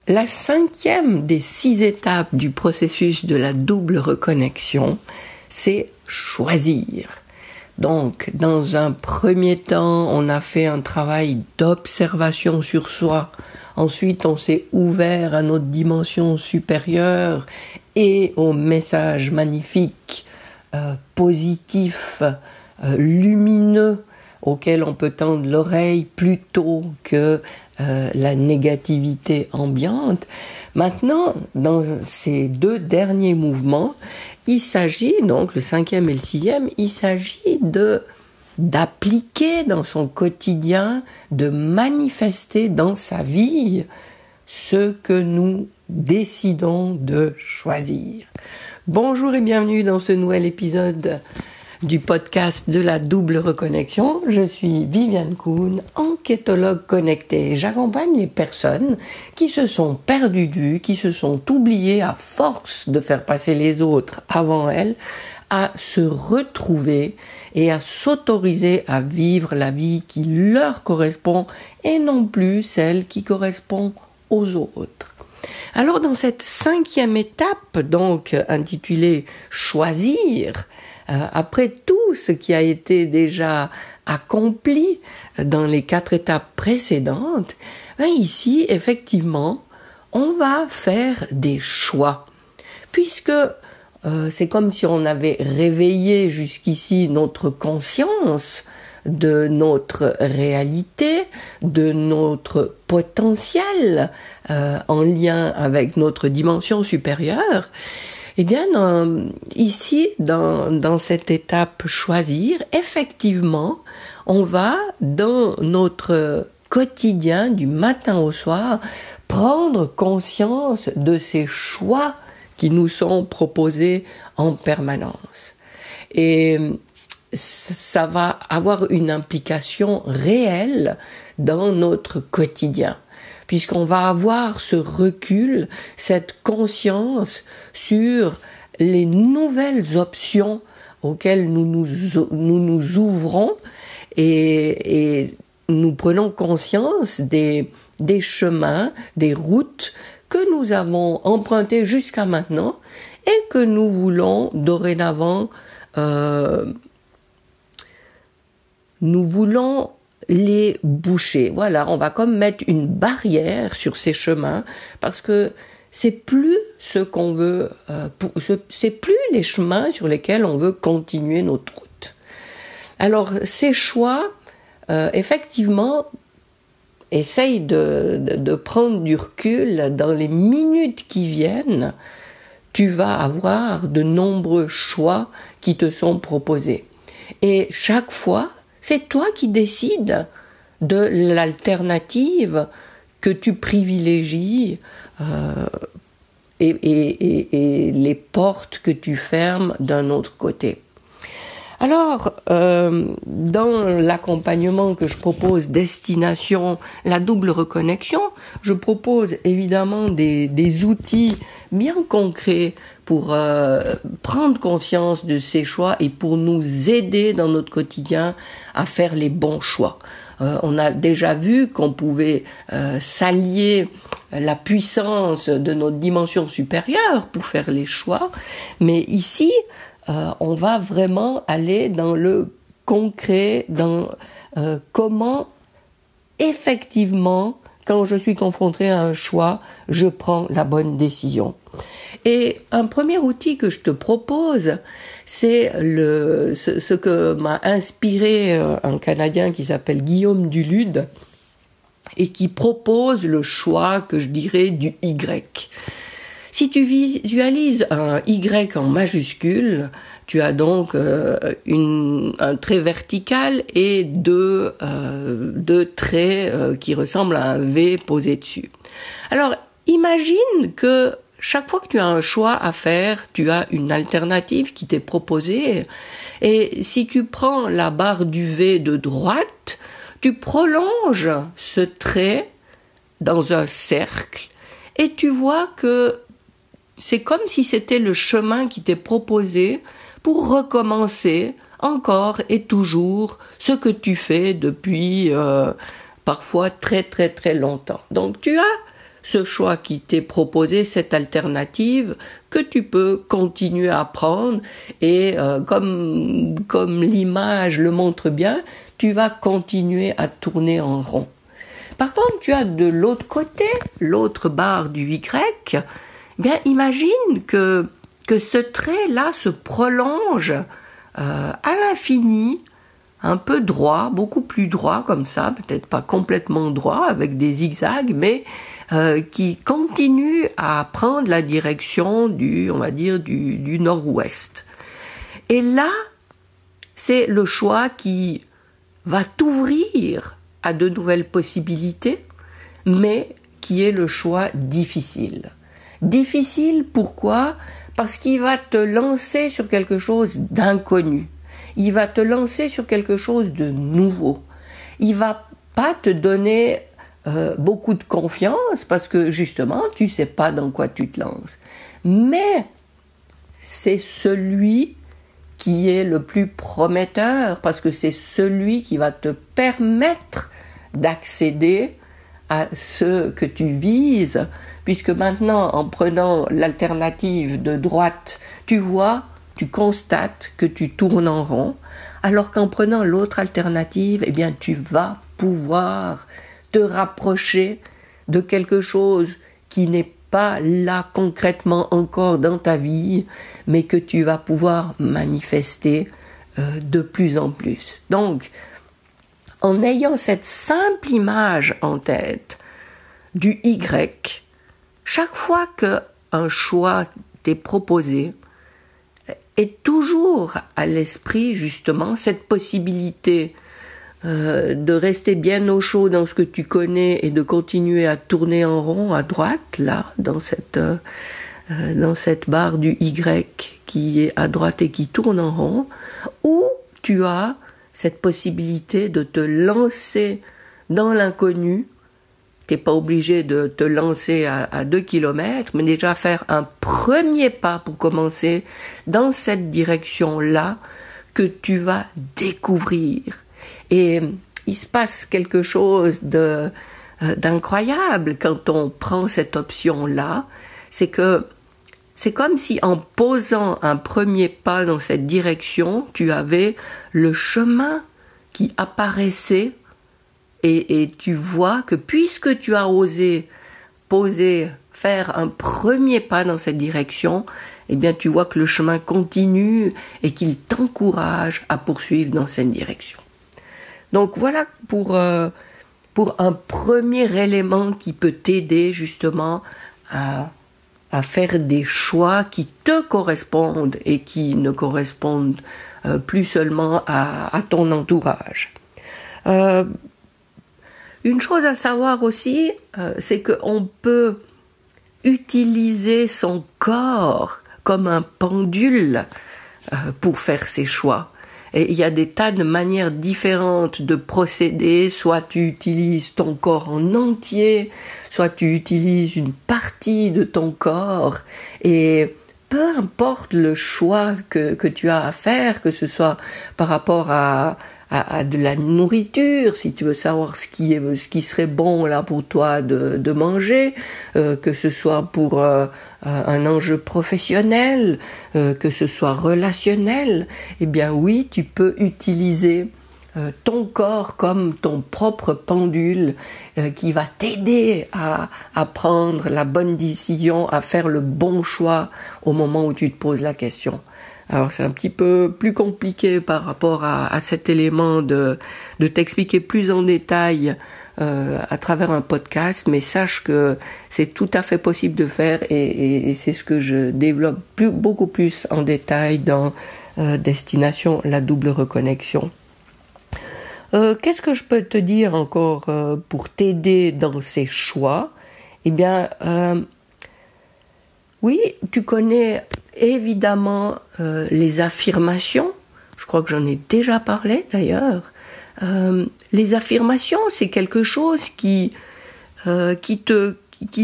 La 5e des 6 étapes du processus de la double reconnexion, c'est choisir. Donc, dans un premier temps, on a fait un travail d'observation sur soi. Ensuite, on s'est ouvert à notre dimension supérieure et au message magnifique, positif, lumineux, auquel on peut tendre l'oreille plutôt que la négativité ambiante. Maintenant, dans ces 2 derniers mouvements, il s'agit, donc le 5e et le 6e, il s'agit d'appliquer dans son quotidien, de manifester dans sa vie ce que nous décidons de choisir. Bonjour et bienvenue dans ce nouvel épisode du podcast de la double reconnexion. Je suis Viviane Kuhn, enquêtologue connectée. J'accompagne les personnes qui se sont perdues de vue, qui se sont oubliées à force de faire passer les autres avant elles, à se retrouver et à s'autoriser à vivre la vie qui leur correspond et non plus celle qui correspond aux autres. Alors dans cette 5e étape, donc intitulée « Choisir », après tout ce qui a été déjà accompli dans les 4 étapes précédentes, ici, effectivement, on va faire des choix. Puisque c'est comme si on avait réveillé jusqu'ici notre conscience de notre réalité, de notre potentiel en lien avec notre dimension supérieure. Eh bien, ici, dans cette étape choisir, effectivement, on va, dans notre quotidien, du matin au soir, prendre conscience de ces choix qui nous sont proposés en permanence. Et ça va avoir une implication réelle dans notre quotidien, puisqu'on va avoir ce recul, cette conscience sur les nouvelles options auxquelles nous nous ouvrons et nous prenons conscience des chemins, des routes que nous avons empruntées jusqu'à maintenant et que nous voulons dorénavant les boucher. Voilà, on va comme mettre une barrière sur ces chemins parce que c'est plus ce qu'on veut, c'est plus les chemins sur lesquels on veut continuer notre route. Alors ces choix, effectivement, essaye de prendre du recul dans les minutes qui viennent. Tu vas avoir de nombreux choix qui te sont proposés. Et chaque fois, c'est toi qui décides de l'alternative que tu privilégies et les portes que tu fermes d'un autre côté. Alors, dans l'accompagnement que je propose, destination, la double reconnexion, je propose évidemment des outils bien concrets pour prendre conscience de ces choix et pour nous aider dans notre quotidien à faire les bons choix. On a déjà vu qu'on pouvait s'allier la puissance de notre dimension supérieure pour faire les choix, mais ici, on va vraiment aller dans le concret, dans comment effectivement, quand je suis confronté à un choix, je prends la bonne décision. Et un premier outil que je te propose, c'est ce que m'a inspiré un Canadien qui s'appelle Guillaume Dulude et qui propose le choix que je dirais du Y. Si tu visualises un Y en majuscule, tu as donc un trait vertical et deux traits qui ressemblent à un V posé dessus. Alors, imagine que chaque fois que tu as un choix à faire, tu as une alternative qui t'est proposée. Et si tu prends la barre du V de droite, tu prolonges ce trait dans un cercle et tu vois que c'est comme si c'était le chemin qui t'est proposé pour recommencer encore et toujours ce que tu fais depuis parfois très très très longtemps. Donc tu as ce choix qui t'est proposé, cette alternative que tu peux continuer à prendre et comme l'image le montre bien, tu vas continuer à tourner en rond. Par contre, tu as de l'autre côté, l'autre barre du Y, bien imagine que ce trait-là se prolonge à l'infini, un peu droit, beaucoup plus droit comme ça, peut-être pas complètement droit avec des zigzags, mais qui continue à prendre la direction du nord-ouest. Et là, c'est le choix qui va t'ouvrir à de nouvelles possibilités, mais qui est le choix difficile. Difficile, pourquoi ? Parce qu'il va te lancer sur quelque chose d'inconnu. Il va te lancer sur quelque chose de nouveau. Il va pas te donner beaucoup de confiance parce que justement, tu sais pas dans quoi tu te lances. Mais c'est celui qui est le plus prometteur parce que c'est celui qui va te permettre d'accéder à ce que tu vises, puisque maintenant, en prenant l'alternative de droite, tu constates que tu tournes en rond, alors qu'en prenant l'autre alternative, eh bien, tu vas pouvoir te rapprocher de quelque chose qui n'est pas là concrètement encore dans ta vie, mais que tu vas pouvoir manifester de plus en plus. Donc, en ayant cette simple image en tête du Y, chaque fois qu'un choix t'est proposé, est toujours à l'esprit justement cette possibilité de rester bien au chaud dans ce que tu connais et de continuer à tourner en rond à droite, là, dans cette barre du Y qui est à droite et qui tourne en rond, ou tu as cette possibilité de te lancer dans l'inconnu. T'es pas obligé de te lancer à 2 kilomètres, mais déjà faire un premier pas pour commencer dans cette direction-là que tu vas découvrir. Et il se passe quelque chose d'incroyable quand on prend cette option-là. C'est comme si en posant un premier pas dans cette direction, tu avais le chemin qui apparaissait et tu vois que puisque tu as osé faire un premier pas dans cette direction, eh bien tu vois que le chemin continue et qu'il t'encourage à poursuivre dans cette direction. Donc voilà pour un premier élément qui peut t'aider justement à faire des choix qui te correspondent et qui ne correspondent plus seulement à ton entourage. Une chose à savoir aussi, c'est qu'on peut utiliser son corps comme un pendule pour faire ses choix. Et il y a des tas de manières différentes de procéder, soit tu utilises ton corps en entier, soit tu utilises une partie de ton corps, et peu importe le choix que tu as à faire, que ce soit par rapport à de la nourriture, si tu veux savoir ce qui serait bon là pour toi de manger, que ce soit pour un enjeu professionnel, que ce soit relationnel, eh bien oui, tu peux utiliser ton corps comme ton propre pendule qui va t'aider à prendre la bonne décision, à faire le bon choix au moment où tu te poses la question. Alors c'est un petit peu plus compliqué par rapport à cet élément de t'expliquer plus en détail à travers un podcast, mais sache que c'est tout à fait possible de faire et c'est ce que je développe beaucoup plus en détail dans Destination la double reconnexion. Qu'est-ce que je peux te dire encore pour t'aider dans ces choix ? Eh bien, oui, tu connais évidemment les affirmations. Je crois que j'en ai déjà parlé d'ailleurs. Les affirmations, c'est quelque chose qui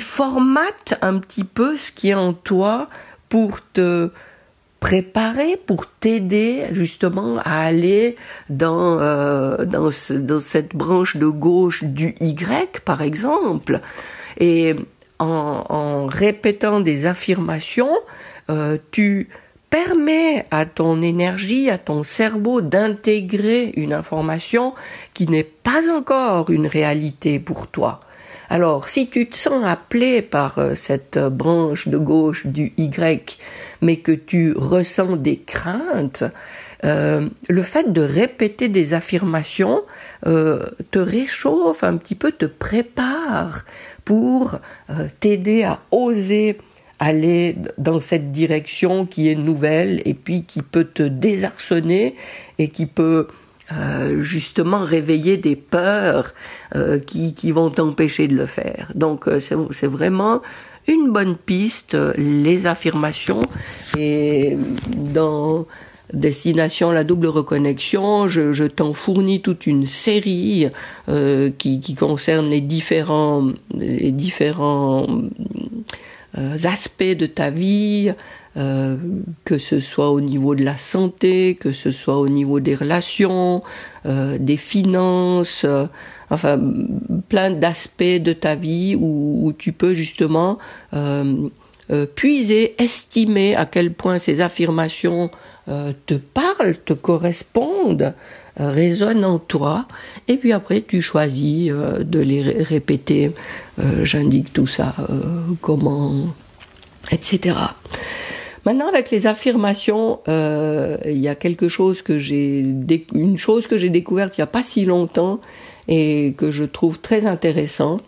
formate un petit peu ce qui est en toi pour te préparer, pour t'aider justement à aller dans cette branche de gauche du Y, par exemple. Et en répétant des affirmations, tu permets à ton énergie, à ton cerveau d'intégrer une information qui n'est pas encore une réalité pour toi. Alors, si tu te sens appelé par cette branche de gauche du Y, mais que tu ressens des craintes, le fait de répéter des affirmations te réchauffe un petit peu, te prépare pour t'aider à oser aller dans cette direction qui est nouvelle et puis qui peut te désarçonner et qui peut justement réveiller des peurs qui vont t'empêcher de le faire. Donc c'est vraiment une bonne piste, les affirmations. Et dans Destination la double reconnexion, je t'en fournis toute une série qui concerne les différents aspects de ta vie, que ce soit au niveau de la santé, que ce soit au niveau des relations, des finances, enfin plein d'aspects de ta vie où tu peux justement puiser, estimer à quel point ces affirmations te parlent, te correspondent, résonnent en toi, et puis après tu choisis de les répéter. J'indique tout ça, comment, etc. Maintenant, avec les affirmations, il y a une chose que j'ai découverte il n'y a pas si longtemps et que je trouve très intéressant.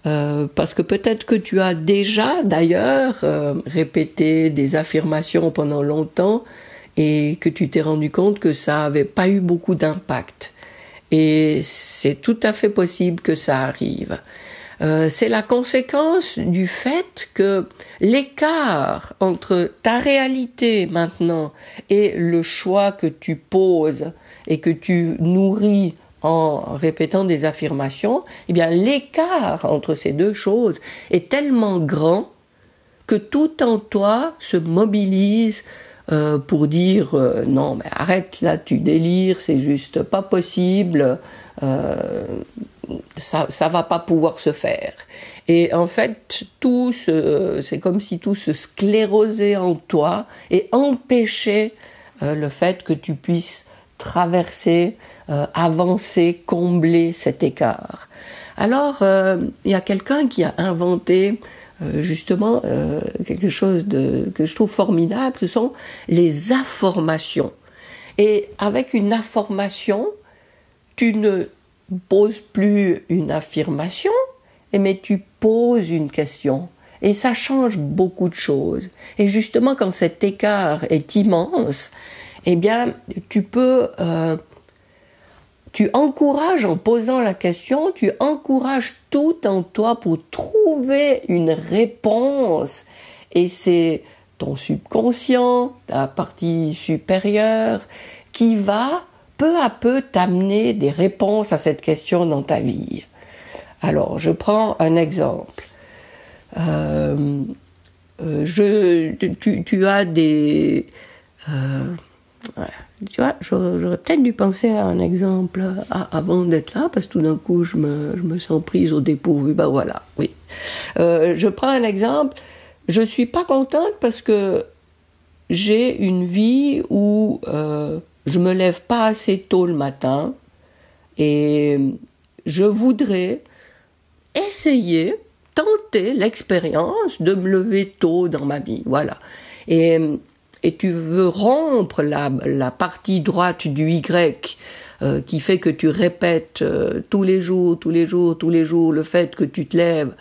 Parce que peut-être que tu as déjà d'ailleurs répété des affirmations pendant longtemps et que tu t'es rendu compte que ça n'avait pas eu beaucoup d'impact. Et c'est tout à fait possible que ça arrive. C'est la conséquence du fait que l'écart entre ta réalité maintenant et le choix que tu poses et que tu nourris en répétant des affirmations, eh bien l'écart entre ces deux choses est tellement grand que tout en toi se mobilise pour dire non mais arrête là, tu délires, c'est juste pas possible, ça va pas pouvoir se faire. Et en fait c'est comme si tout se sclérosait en toi et empêchait le fait que tu puisses traverser, avancer, combler cet écart. Alors, il y a quelqu'un qui a inventé justement quelque chose que je trouve formidable, ce sont les afformations. Et avec une affirmation, tu ne poses plus une affirmation, mais tu poses une question. Et ça change beaucoup de choses. Et justement, quand cet écart est immense, eh bien, tu encourages, en posant la question, tu encourages tout en toi pour trouver une réponse. Et c'est ton subconscient, ta partie supérieure, qui va peu à peu t'amener des réponses à cette question dans ta vie. Alors, je prends un exemple. Tu as des... tu vois, j'aurais peut-être dû penser à un exemple avant d'être là, parce que tout d'un coup, je me sens prise au dépourvu. Ben voilà, oui. Je prends un exemple. Je suis pas contente parce que j'ai une vie où je me lève pas assez tôt le matin et je voudrais essayer, tenter l'expérience de me lever tôt dans ma vie. Voilà. Et tu veux rompre la partie droite du Y qui fait que tu répètes tous les jours le fait que tu te lèves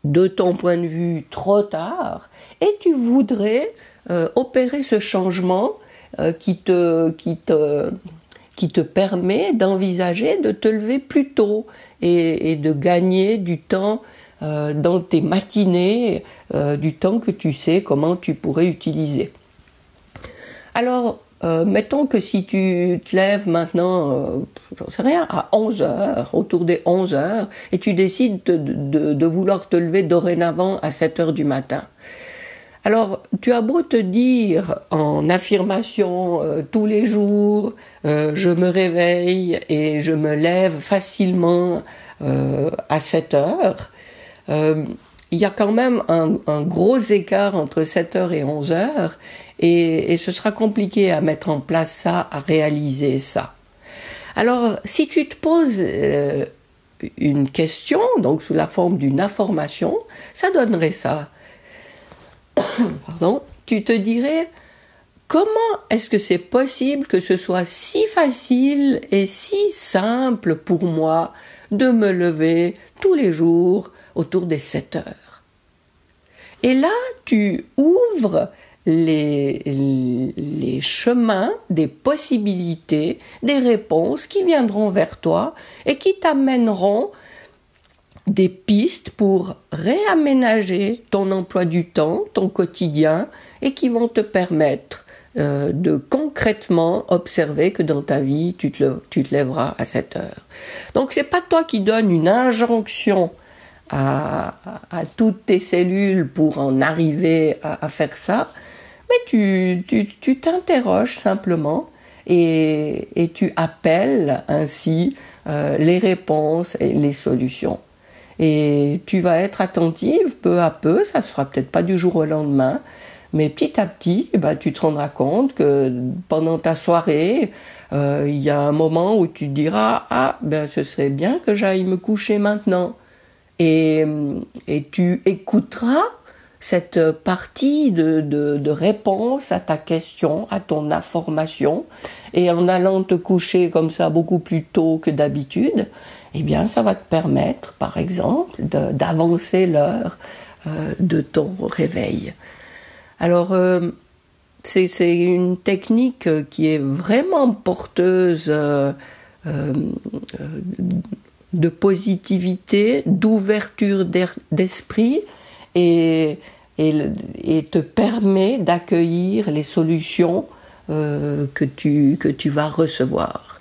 de ton point de vue trop tard, et tu voudrais opérer ce changement qui te permet d'envisager de te lever plus tôt et de gagner du temps dans tes matinées, du temps que tu sais comment tu pourrais utiliser. Alors, mettons que si tu te lèves maintenant, j'en sais rien, à 11h, autour des 11h, et tu décides de vouloir te lever dorénavant à 7h du matin. Alors, tu as beau te dire en affirmation tous les jours, je me réveille et je me lève facilement à 7h, il y a quand même un gros écart entre 7h et 11h, et ce sera compliqué à mettre en place ça, à réaliser ça. Alors, si tu te poses une question, donc sous la forme d'une information, ça donnerait ça. Pardon, tu te dirais, comment est-ce que c'est possible que ce soit si facile et si simple pour moi de me lever tous les jours autour des 7 heures? Et là, tu ouvres les chemins, des possibilités, des réponses qui viendront vers toi et qui t'amèneront des pistes pour réaménager ton emploi du temps, ton quotidien, et qui vont te permettre de concrètement observer que dans ta vie, tu te lèveras à 7 heures. Donc c'est pas toi qui donnes une injonction à toutes tes cellules pour en arriver à faire ça, mais tu t'interroges simplement et tu appelles ainsi les réponses et les solutions. Et tu vas être attentive peu à peu, ça se fera peut-être pas du jour au lendemain, mais petit à petit, tu te rendras compte que pendant ta soirée, il y a un moment où tu te diras ce serait bien que j'aille me coucher maintenant. Et tu écouteras cette partie de réponse à ta question, à ton information, et en allant te coucher comme ça beaucoup plus tôt que d'habitude, ça va te permettre, par exemple, d'avancer l'heure de ton réveil. Alors, c'est une technique qui est vraiment porteuse de positivité, d'ouverture d'esprit, et te permet d'accueillir les solutions que tu vas recevoir.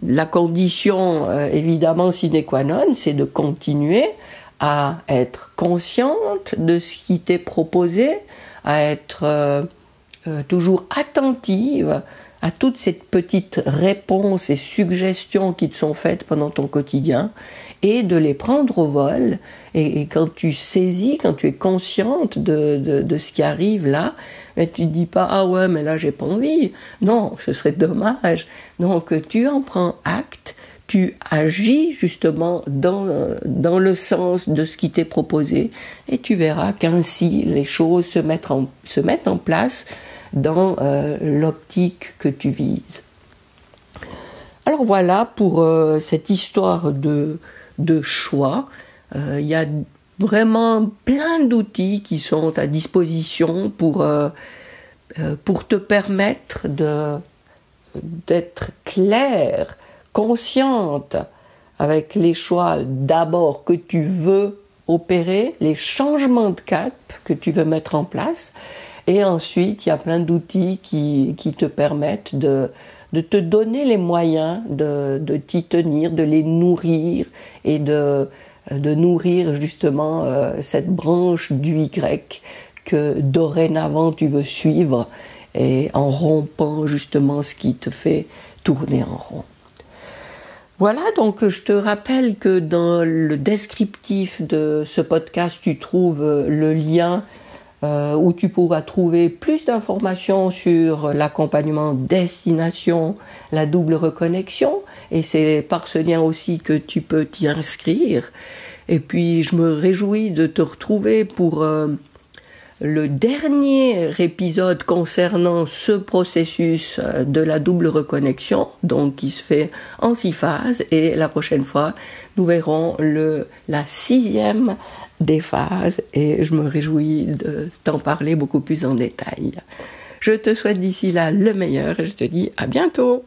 La condition, évidemment, sine qua non, c'est de continuer à être consciente de ce qui t'est proposé, à être toujours attentive à toutes ces petites réponses et suggestions qui te sont faites pendant ton quotidien, et de les prendre au vol. Et quand tu saisis, quand tu es consciente de ce qui arrive là, tu te dis pas mais là j'ai pas envie. Non, ce serait dommage. Donc tu en prends acte, tu agis justement dans le sens de ce qui t'est proposé, et tu verras qu'ainsi les choses se mettent en place dans l'optique que tu vises. Alors voilà pour cette histoire de choix. Il y a vraiment plein d'outils qui sont à disposition pour te permettre d'être claire, consciente avec les choix d'abord que tu veux opérer, les changements de cap que tu veux mettre en place. Et ensuite, il y a plein d'outils qui te permettent de te donner les moyens de t'y tenir, de les nourrir, et de nourrir justement cette branche du Y que dorénavant tu veux suivre, et en rompant justement ce qui te fait tourner en rond. Voilà, donc je te rappelle que dans le descriptif de ce podcast, tu trouves le lien où tu pourras trouver plus d'informations sur l'accompagnement destination, la double reconnexion, et c'est par ce lien aussi que tu peux t'y inscrire. Et puis je me réjouis de te retrouver pour le dernier épisode concernant ce processus de la double reconnexion, donc qui se fait en 6 phases, et la prochaine fois nous verrons la 6e des phases, et je me réjouis de t'en parler beaucoup plus en détail. Je te souhaite d'ici là le meilleur, et je te dis à bientôt.